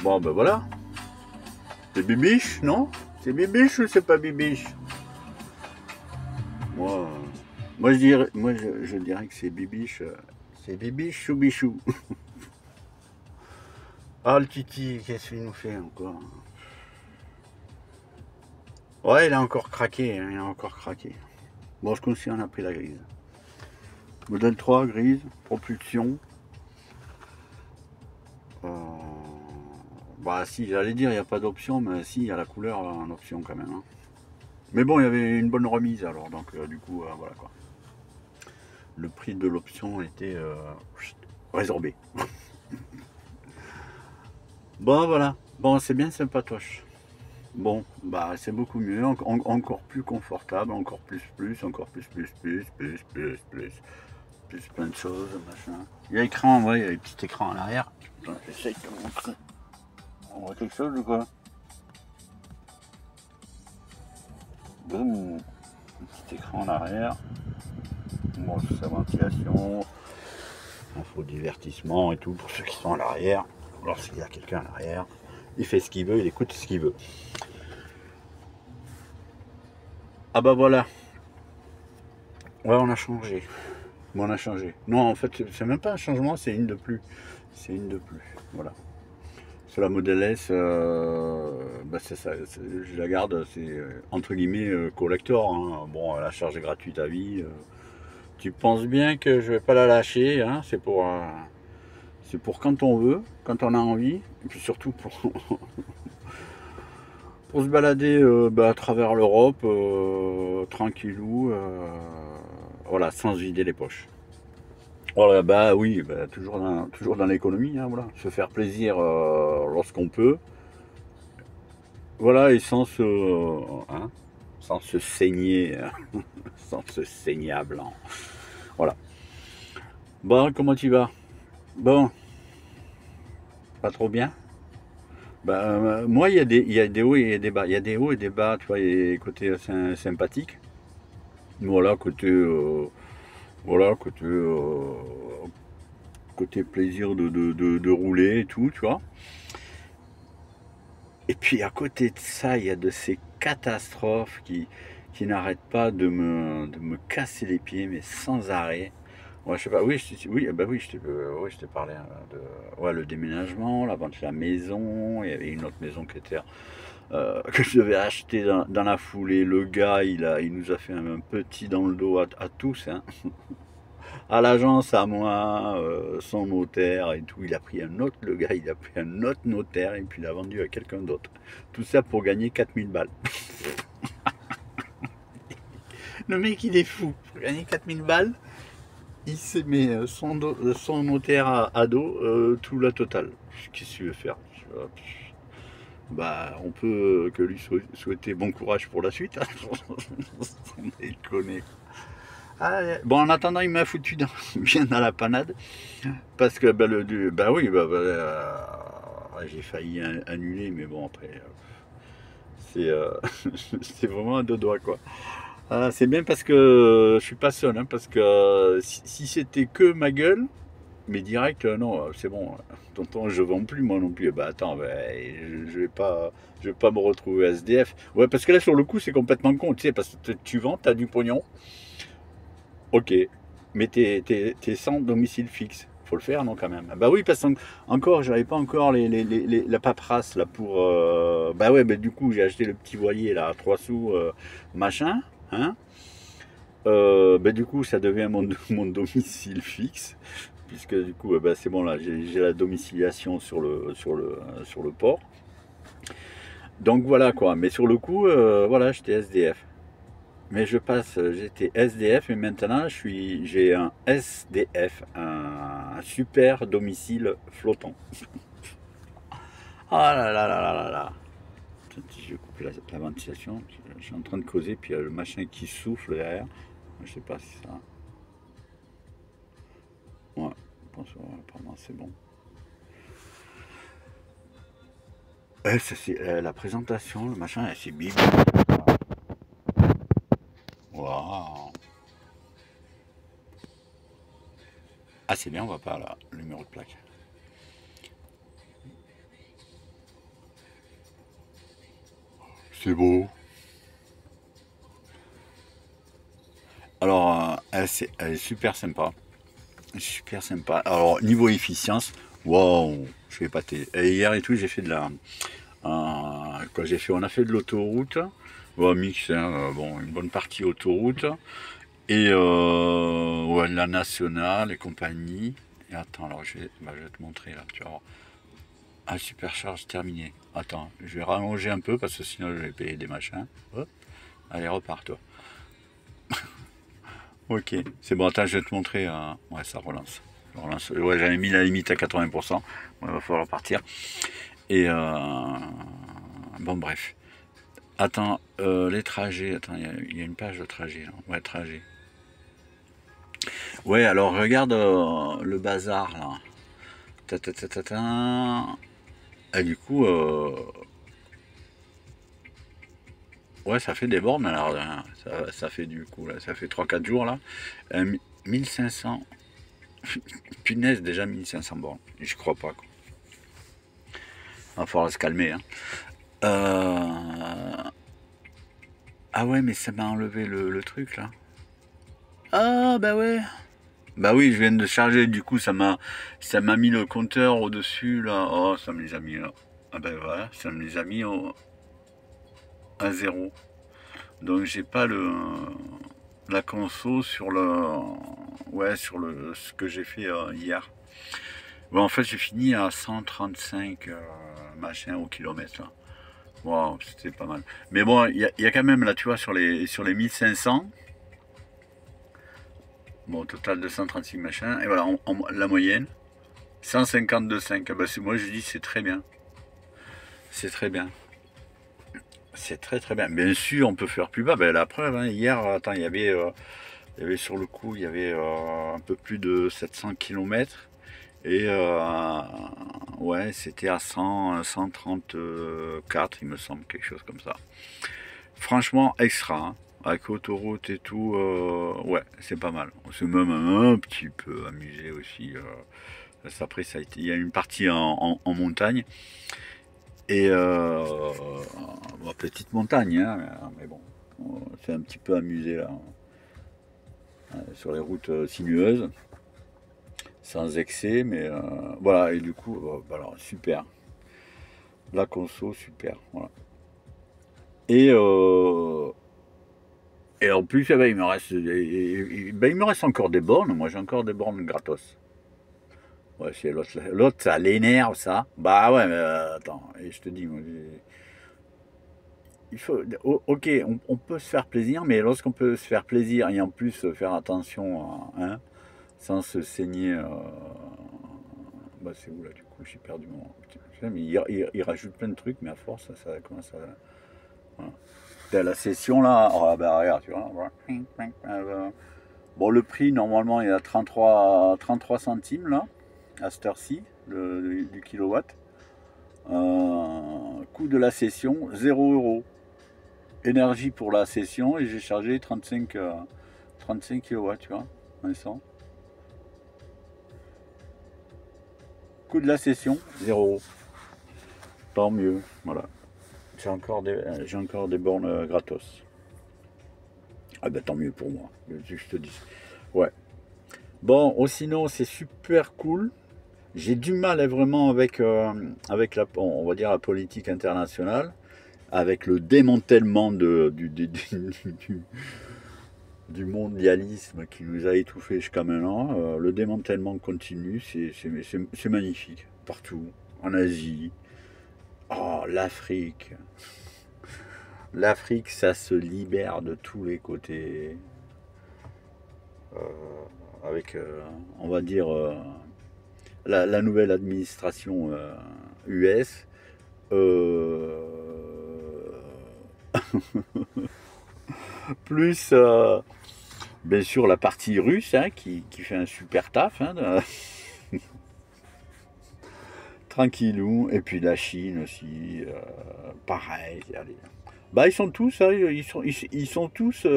Bon, ben voilà. C'est Bibiche, non? C'est Bibiche ou c'est pas Bibiche? Moi, je dirais que c'est Bibiche. C'est Bibiche Choubichou. Ah, le Titi, qu'est-ce qu'il nous fait encore? Ouais, il a encore craqué, hein, il a encore craqué. Bon, je considère qu'on a pris la grise. Modèle 3, grise, propulsion. Euh, Bah si, j'allais dire, il n'y a pas d'option, mais si, il y a la couleur en option quand même, hein. Mais bon, il y avait une bonne remise alors, donc du coup, voilà quoi. Le prix de l'option était résorbé. Bon, voilà. Bon, c'est bien sympatoche. Bon, bah c'est beaucoup mieux, encore plus confortable, encore encore plus plein de choses, machin. Il y a écran, ouais, il y a les petits écrans à l'arrière. J'essaye de montrer. On voit quelque chose ou quoi? Boum, petit écran à l'arrière. Bon, c'est sa ventilation, info divertissement et tout pour ceux qui sont à l'arrière. Lorsqu'il y a quelqu'un à l'arrière, il fait ce qu'il veut, il écoute ce qu'il veut. Ah bah voilà, ouais, on a changé. Bon, on a changé. Non, en fait, c'est même pas un changement, c'est une de plus. C'est une de plus, voilà. Sur la Model S, bah c'est ça, je la garde, c'est entre guillemets collector, hein. Bon, la charge est gratuite à vie. Tu penses bien que je vais pas la lâcher, hein. C'est pour quand on veut, quand on a envie, et puis surtout pour se balader bah, à travers l'Europe, tranquillou, voilà, sans se vider les poches. Voilà, bah oui, bah, toujours dans l'économie, hein, voilà. Se faire plaisir lorsqu'on peut, voilà, et hein, sans se saigner, sans se saigner à blanc. Voilà. Bon, comment tu vas? Bon, pas trop bien? Bah, moi, il y a des hauts et des bas. Il y a des hauts et des bas, tu vois, et côté sympathique. Voilà, côté, côté plaisir de rouler et tout, tu vois. Et puis à côté de ça, il y a de ces catastrophes qui n'arrêtent pas de me casser les pieds, mais sans arrêt. Ouais, je sais pas, oui, oui, bah oui, ouais, je t'ai parlé hein, de ouais, le déménagement, la vente de la maison, il y avait une autre maison qui était que je devais acheter dans la foulée. Le gars, il nous a fait un petit dans le dos à tous, hein. À l'agence, à moi, son notaire et tout. Il a pris un autre, le gars, il a pris un autre notaire et puis il a vendu à quelqu'un d'autre. Tout ça pour gagner 4000 balles. Le mec, il est fou. Pour gagner 4000 balles, il s'est mis son notaire à dos, tout la totale. Qu'est-ce qu'il veut faire? Bah, on peut que lui souhaiter bon courage pour la suite, hein. On déconne. Ah, bon, en attendant, il m'a foutu bien dans la panade. Parce que, bah, bah oui, ouais, j'ai failli annuler, mais bon, après, c'est c'est vraiment un deux doigts, quoi. Ah, c'est bien parce que je suis pas seul, hein, parce que si c'était que ma gueule, mais direct, non, c'est bon, tonton, je vends plus, moi non plus. Bah attends, bah, je vais pas me retrouver SDF. Ouais, parce que là, sur le coup, c'est complètement con, tu sais, parce que tu vends, t'as du pognon, ok, mais t'es sans domicile fixe. Faut le faire, non, quand même. Bah oui, parce que encore, j'avais pas encore la paperasse, là, pour... bah ouais, bah du coup, j'ai acheté le petit voilier, là, à 3 sous, machin, hein. Bah du coup, ça devient mon domicile fixe, puisque du coup, bah, c'est bon, là, j'ai la domiciliation sur le port. Donc voilà, quoi. Mais sur le coup, voilà, j'étais SDF. Mais j'étais SDF et maintenant j'ai un SDF, un super domicile flottant. Ah là là là là là là. Je vais couper la ventilation. Je suis en train de causer, puis il y a le machin qui souffle derrière. Je sais pas si ça. Ouais, je pense que apparemment c'est bon. Ça c'est la présentation, le machin, c'est bim. Waouh. Ah c'est bien, on va pas là, le numéro de plaque. C'est beau. Alors, elle est super sympa. Super sympa. Alors, niveau efficience, waouh, je suis épaté. Et hier et tout, j'ai fait de la. Quoi j'ai fait? On a fait de l'autoroute. Bon, mix, hein, bon, une bonne partie autoroute. Et ouais, la nationale et compagnie. Et attends, alors je vais te montrer là, tu vas voir. Ah, supercharge terminée. Attends, je vais rallonger un peu parce que sinon je vais payer des machins. Hop. Allez, repars-toi. Ok, c'est bon, attends, je vais te montrer. Ouais, ça relance. Ouais, j'avais mis la limite à 80%. Bon, il va falloir partir. Et bon, bref. Attends, les trajets. Attends, il y a une page de trajet là. Ouais, trajet. Ouais, alors regarde le bazar là. Ta, ta, ta, ta, ta. Et du coup, ouais, ça fait des bornes alors. Hein. Ça fait du coup, là, ça fait 3 4 jours là. 1500. Punaise, déjà 1500 bornes. Je crois pas. Quoi. Il va falloir se calmer. Hein. Ah ouais, mais ça m'a enlevé le truc là. Ah bah ouais. Bah oui, je viens de charger, du coup ça m'a mis le compteur au-dessus là. Oh, ça me les a mis là. Ah ben voilà, ça me les a mis à zéro. Donc j'ai pas la conso sur ce que j'ai fait hier. Bon, en fait j'ai fini à 135 machin au kilomètre là. Wow, c'était pas mal. Mais bon, il y a quand même là, tu vois, sur les 1500. Bon, au total 236 machins. Et voilà, la moyenne, 152,5. Ah bah, moi, je dis c'est très bien. C'est très bien. C'est très très bien. Bien sûr, on peut faire plus bas. Ben, la preuve, hein, hier, attends, il y avait sur le coup, il y avait un peu plus de 700 kilomètres. Et ouais, c'était à 100, 134, il me semble, quelque chose comme ça. Franchement, extra. Hein. Avec autoroute et tout, ouais, c'est pas mal. On s'est même un petit peu amusé aussi. Après, il y a une partie en montagne. Et bon, petite montagne, hein, mais bon, on s'est un petit peu amusé là, sur les routes sinueuses, sans excès, mais voilà, et du coup, bah alors, super. La conso, super. Voilà. Et, et en plus, eh ben, il me reste encore des bornes. Moi, j'ai encore des bornes gratos. Ouais, c'est l'autre, ça l'énerve, ça. Bah ouais, mais attends, et je te dis, moi, ok, on peut se faire plaisir, mais lorsqu'on peut se faire plaisir et en plus faire attention, hein, sans se saigner, bah c'est où là du coup, j'ai perdu mon. Mais il rajoute plein de trucs, mais à force, ça commence à. Voilà. T'as la session là, oh, bah regarde, tu vois. Bon, le prix normalement il est à 33 centimes là, à cette heure-ci, du kilowatt. Coût de la session, 0 €. Énergie pour la session et j'ai chargé 35 kW, tu vois, Vincent. Coût de la session, 0 €. Tant mieux, voilà. J'ai encore des bornes gratos. Ah ben tant mieux pour moi, je te dis. Ouais. Bon, sinon c'est super cool. J'ai du mal vraiment avec on va dire la politique internationale, avec le démantèlement du mondialisme qui nous a étouffés jusqu'à maintenant. Le démantèlement continue, c'est magnifique. Partout, en Asie. Oh, l'Afrique. L'Afrique, ça se libère de tous les côtés. Avec, on va dire, la nouvelle administration US. Euh, plus bien sûr la partie russe hein, qui fait un super taf hein, tranquillou, et puis la Chine aussi pareil. Allez. Bah ils sont tous hein, ils sont tous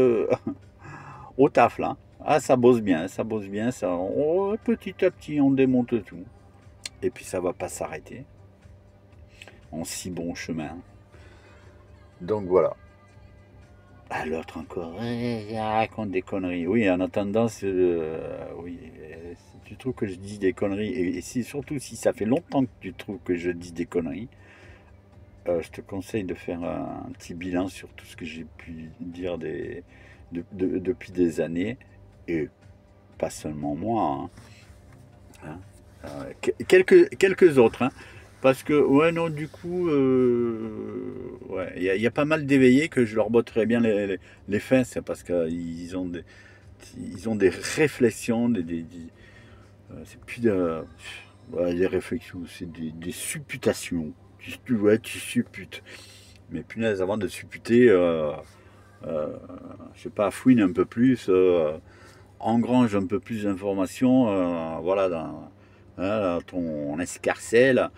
au taf là. Ah ça bosse bien, ça, petit à petit on démonte tout et puis ça va pas s'arrêter en si bon chemin. Donc voilà. Ah, l'autre encore, il raconte des conneries. Oui, en attendant, oui, si tu trouves que je dis des conneries, et si, surtout si ça fait longtemps que tu trouves que je dis des conneries, je te conseille de faire un petit bilan sur tout ce que j'ai pu dire depuis des années, et pas seulement moi, hein. Quelques autres, hein. Parce que, ouais, non, du coup, ouais, il y a pas mal d'éveillés que je leur botterais bien les fesses, parce qu'ils ont des réflexions, c'est plus ouais, des réflexions, c'est des supputations. Ouais, tu supputes. Mais punaise, avant de supputer, euh, je sais pas, fouine un peu plus, engrange un peu plus d'informations, voilà, dans ton escarcelle,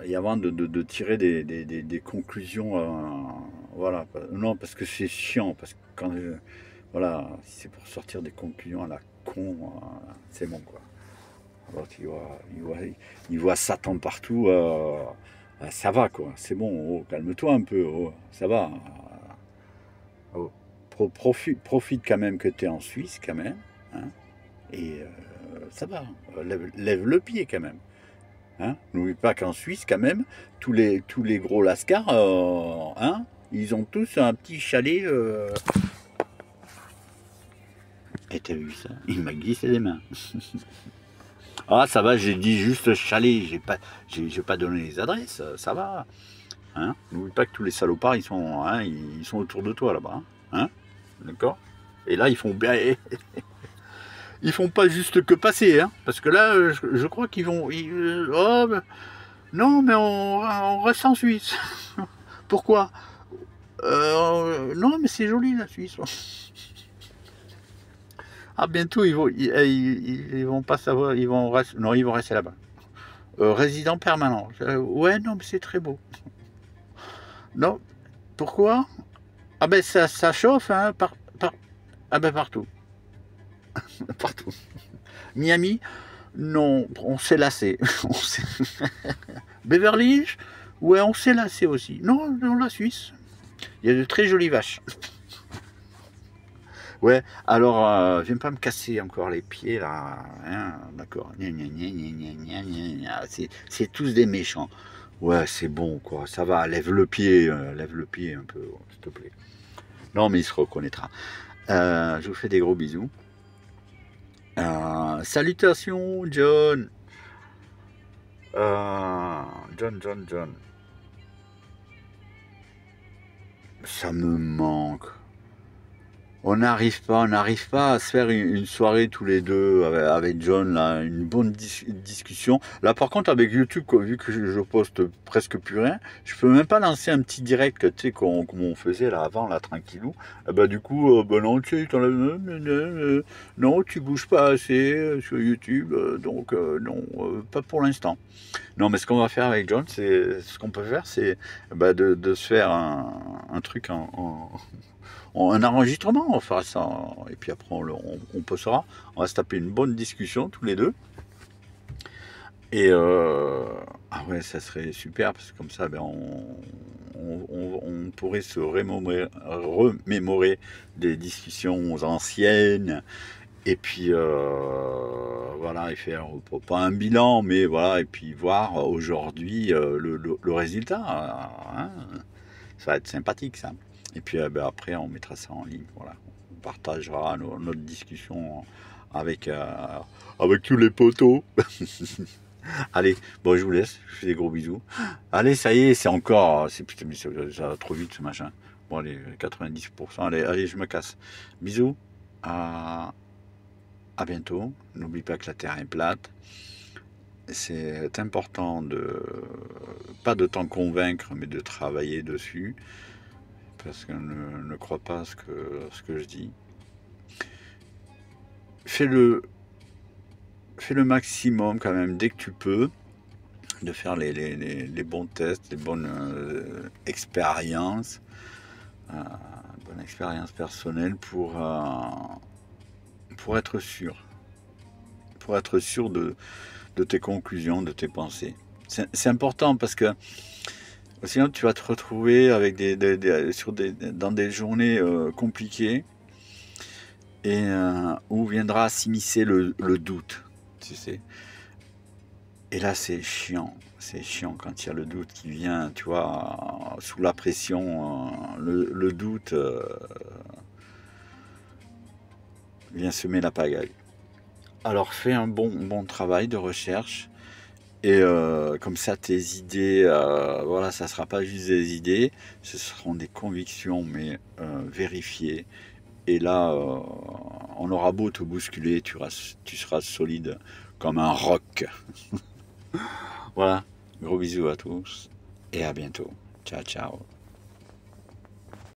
et avant de tirer des conclusions, voilà, non, parce que c'est chiant, parce que voilà, si c'est pour sortir des conclusions à la con, c'est bon, quoi. Alors, il voit Satan partout, ça va, quoi, c'est bon, oh, calme-toi un peu, oh, ça va, oh, profite quand même que tu es en Suisse, quand même, hein, et ça va, lève le pied, quand même. Hein. N'oublie pas qu'en Suisse, quand même, tous les gros lascars, hein, ils ont tous un petit chalet. Et t'as vu ça? Il m'a glissé les mains. Ah, ça va, j'ai dit juste chalet, j'ai pas donné les adresses, ça va. Hein. N'oublie pas que tous les salopards, ils sont autour de toi là-bas. Hein. D'accord? Et là, ils font pas juste que passer, hein, parce que là, je crois qu'ils vont. Oh, ben, non, mais on reste en Suisse. Pourquoi? Non, mais c'est joli la Suisse. Ah, bientôt ils vont pas savoir, non, ils vont rester là-bas. Résident permanent. Ouais, non, mais c'est très beau. Non, pourquoi? Ah ben ça chauffe, hein, ah ben partout, partout. Miami, non, on s'est lassé. Beverly Hills, ouais, on s'est lassé aussi. Non, dans la Suisse, il y a de très jolies vaches. Ouais, alors, viens pas me casser encore les pieds là, hein, d'accord. C'est tous des méchants. Ouais, c'est bon quoi, ça va, lève le pied un peu, s'il te plaît. Non, mais il se reconnaîtra. Je vous fais des gros bisous. Salutations, John. John. Ça me manque. On n'arrive pas à se faire une soirée tous les deux avec John, là, une bonne discussion. Là, par contre, avec YouTube, quoi, vu que je poste presque plus rien, je peux même pas lancer un petit direct, tu sais, comme on faisait là avant, là, tranquillou. Et bah, du coup, bah non, tu sais, non, tu bouges pas assez sur YouTube, donc non, pas pour l'instant. Non, mais ce qu'on va faire avec John, ce qu'on peut faire, c'est bah, de se faire un truc un enregistrement, on fera ça, et puis après on postera. On va se taper une bonne discussion tous les deux. Et ah ouais, ça serait super, parce que comme ça, ben, on pourrait se remémorer des discussions anciennes. Et puis voilà, et faire pas un bilan, mais voilà, et puis voir aujourd'hui le résultat, hein. Ça va être sympathique, ça. Et puis ben, après, on mettra ça en ligne. Voilà. On partagera notre discussion avec tous les potos. Allez, bon, je vous laisse. Je fais des gros bisous. Allez, ça y est, putain, mais ça va trop vite ce machin. Bon, allez, 90%. Allez, je me casse. Bisous. À bientôt. N'oublie pas que la Terre est plate. C'est important pas de t'en convaincre, mais de travailler dessus. Parce que ne crois pas ce que je dis. Fais le maximum quand même dès que tu peux de faire les bons tests, les bonnes expériences, bonne expérience personnelle pour être sûr. Pour être sûr de tes conclusions, de tes pensées. C'est important parce que Sinon, tu vas te retrouver avec dans des journées compliquées et où viendra s'immiscer le doute, tu sais. Et là, c'est chiant. C'est chiant quand il y a le doute qui vient, tu vois, sous la pression. Le doute vient semer la pagaille. Alors, fais un bon travail de recherche. Et comme ça, tes idées, voilà, ça ne sera pas juste des idées, ce seront des convictions, mais vérifiées. Et là, on aura beau te bousculer, tu seras solide comme un roc. Voilà, gros bisous à tous et à bientôt. Ciao, ciao.